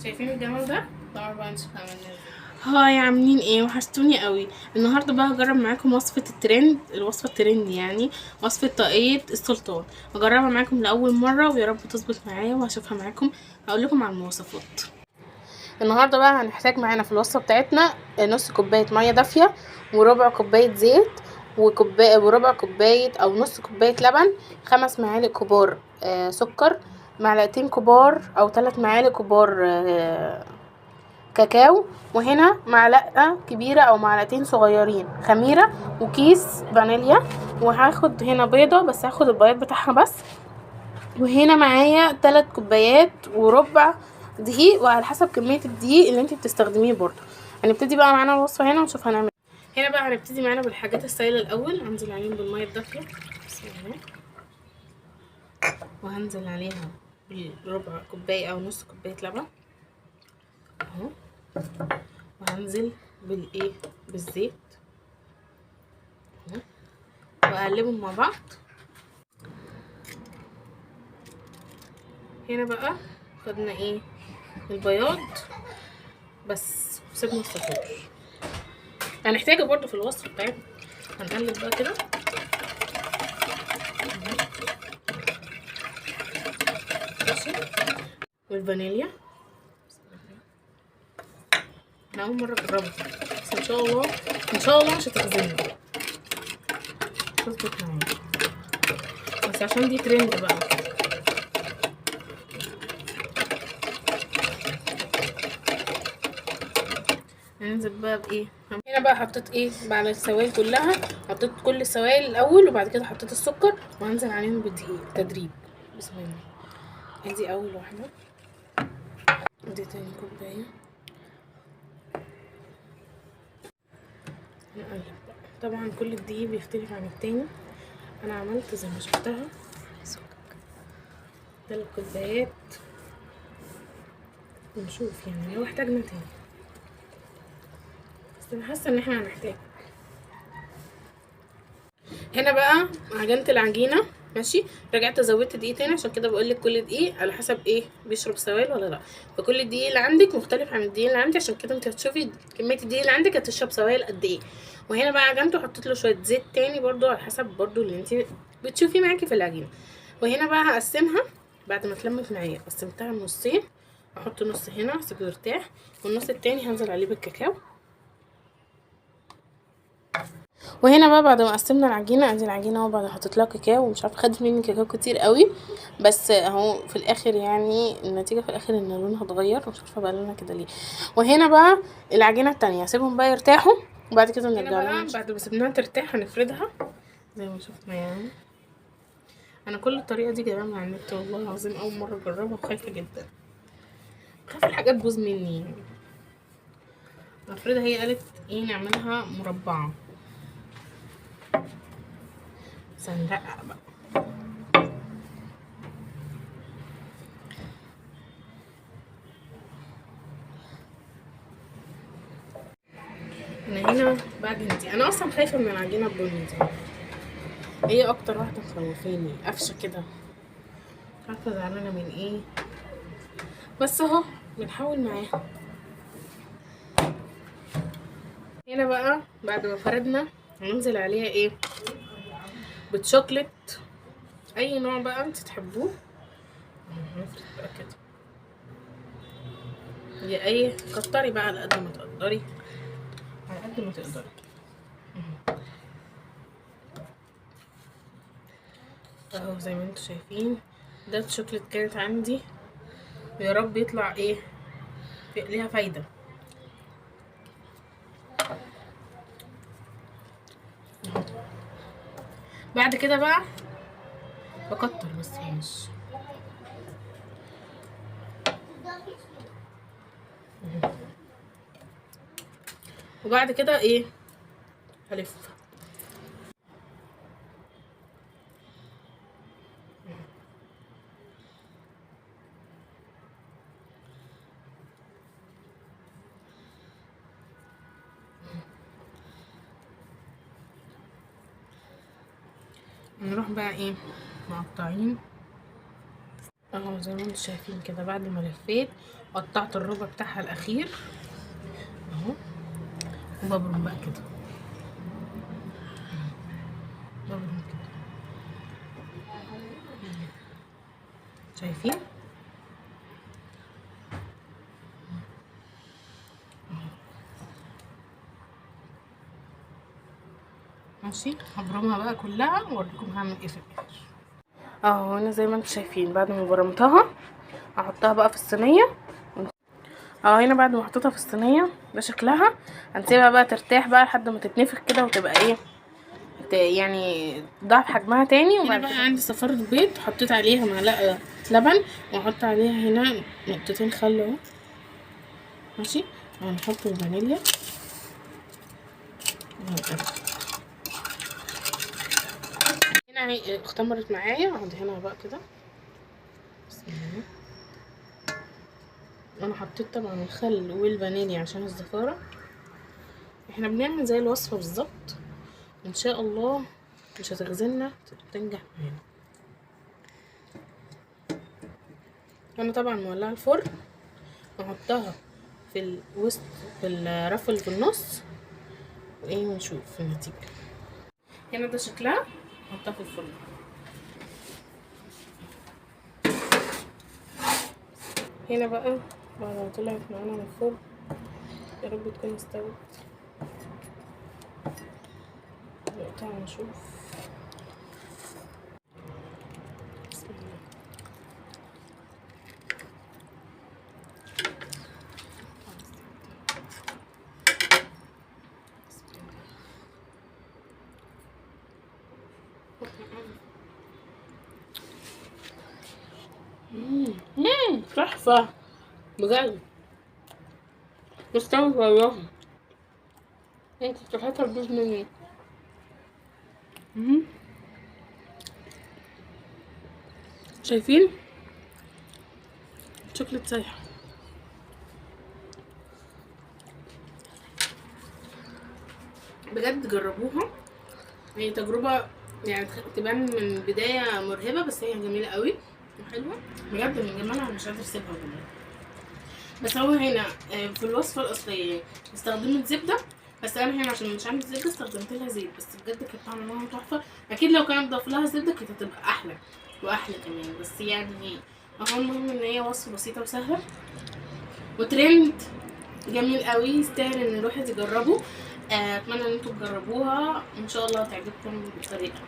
شايفين الجمال ده؟ طبعا بقى نشوف عملنا ازاي. هاي، عاملين ايه؟ وحشتوني قوي. النهارده بقى هجرب معاكم وصفه الترند، الوصفه الترند يعني وصفه طاقية السلطان. هجربها معاكم لاول مره ويا رب تظبط معايا وهشوفها معاكم. هقول لكم على المواصفات. النهارده بقى هنحتاج معانا في الوصفه بتاعتنا نص كوبايه ميه دافيه، وربع كوبايه زيت، وربع كوبايه او نص كوبايه لبن، 5 معالق كبار سكر، معلقتين كبار او 3 معالق كبار كاكاو، وهنا معلقه كبيره او معلقتين صغيرين خميره، وكيس فانيليا، وهاخد هنا بيضه بس هاخد البياض بتاعها بس، وهنا معايا 3 كوبايات وربع دقيق، وعلى حسب كميه الدقيق اللي انت بتستخدميه برضو. هنبتدي بقى معانا الوصفه هنا ونشوف هنعمل. هنا بقى هنبتدي معانا بالحاجات السائله الاول. هنزل عليهم بالميه الدافيه بسم الله، وهنزل عليها بربع كوبايه او نص كوبايه لبن اهو، وهنزل بالزيت اهو، واقلبهم مع بعض. هنا بقى خدنا البياض بس وسيبنا الصفار. هنحتاجه برضو في الوصفه بتاعتنا. هنقلب بقى كده ماشي، والفانيليا انا اول مره اجربها بس ان شاء الله مش هتخزني، تظبط معايا بس عشان دي ترند بقى. هننزل بقى هنا بقى حطيت بعد السوائل كلها، حطيت كل السوائل الاول وبعد كده حطيت السكر، وهنزل عليهم بالدقيق تدريج. بسم الله، ادي اول واحده، ادي تاني كوبايه، نقلب بقى. طبعا كل الدقيق بيختلف عن التاني، انا عملت زي ما شفتها 3 كوبايات، ونشوف يعني لو احتاجنا تاني، بس انا حاسه ان احنا هنحتاج. هنا بقى عجنت العجينه ماشي، رجعت زودت دقيق تاني، عشان كده بقول لك كل دقيق على حسب بيشرب سوائل ولا لا. فكل الدقيق اللي عندك مختلف عن الدقيق اللي عندي، عشان كده انت هتشوفي كميه الدقيق اللي عندك هتشرب سوائل قد ايه. وهنا بقى عجنته وحطيت له شويه زيت تاني برضو على حسب برضو اللي انت بتشوفيه معاكي في العجينه. وهنا بقى هقسمها بعد ما اتلمت معايا، قسمتها نصين، احط نص هنا اسيبه يرتاح، والنص التاني هنزل عليه بالكاكاو. وهنا بقى بعد ما قسمنا العجينه، ادي العجينه اهو، بعد ما حطيت لها كاكاو ومش عارفه خدت مني كاكاو كتير قوي، بس اهو في الاخر يعني النتيجه في الاخر ان لونها اتغير، مش عارفه بقى لونها كده ليه. وهنا بقى العجينه التانية هسيبهم بقى يرتاحوا وبعد كده نرجع لهم. بعد ما سيبناها ترتاح هنفردها زي ما شفنا يعني. انا كل الطريقه دي جايباها من على النت والله العظيم، اول مره اجربها وخايفه جدا، خايفه الحاجات تبوظ مني يعني. افرضها هي قالت نعملها مربعه، بس هندقق بقى. انا هنا بعجن دي، انا اصلا خايفه من العجينه البني دي، هي اكتر واحده مخوفاني، قفشه كده، مش عارفه زعلانه من ايه، بس اهو بنحاول معاها. هنا بقى بعد ما فردنا هننزل عليها بتشوكلت، اي نوع بقى انت تحبوه. نفرد بقى كده، يا كتري بقى على قد ما تقدري، على قد ما تقدري اهو زي ما انتوا شايفين. ده الشوكليت كانت عندي، ويا رب يطلع ليها فايده. بعد كده بقى بكتر بس مش وبعد كده هلف. نروح بقى مقطعين اهو زي ما انتم شايفين كده. بعد ما لفيت قطعت الربع بتاعها الاخير اهو، وببرم بقى كده، ببرم كده، شايفين؟ ماشي. هبرمها بقى كلها واوريكم هعمل ايه في الاخر. اهو هنا زي ما انتم شايفين بعد ما برمتها هحطها بقى في الصينيه. اهو هنا بعد ما حطيتها في الصينيه ده شكلها. هنسيبها بقى ترتاح بقى لحد ما تتنفخ كده وتبقى ايه يعني ضعف حجمها تاني. وبعد كده عندي صفارة بيض حطيت عليها معلقه لبن، واحط عليها هنا نقطتين خل اهو. ماشي. وهنحط الفانيليا هنا هي اختمرت معايا. هدهنها بقى كده. بسم الله. انا حطيت طبعا الخل والفانيليا عشان الزفاره. احنا بنعمل زي الوصفه بالظبط ان شاء الله، مش هتخزلنا، تنجح معانا. انا طبعا مولعه الفرن، نحطها في الوسط في الرف اللي في النص وايه ونشوف النتيجه. هنا ده شكلها. نحطها في الفرن. هنا بقى بعد ما طلعت معانا من الفرن، يا رب تكون استوت. نقطعها نشوف. بسم الله. تحفة بجد. مستوي والله. انت تستحقها تبوظ مني. شايفين؟ شوكليت سايحة. بجد جربوها. هي تجربة يعني تبان من البداية مرهبة، بس هي جميلة قوي وحلوة بجد. من جمالها مش قادرة اسيبها والله. بس هو هنا في الوصفة الأصلية استخدمت زبدة، بس أنا هنا عشان مش عندي زبدة استخدمت لها زيت. بس بجد كانت طعمها تحفة. أكيد لو كانت ضاف لها زبدة كانت هتبقى أحلى وأحلى كمان. بس يعني أهو المهم إن هي وصفة بسيطة وسهلة وترند جميل قوي، يستاهل إن الواحد يجربه. أتمنى إن انتوا تجربوها، إن شاء الله تعجبكم الطريقة.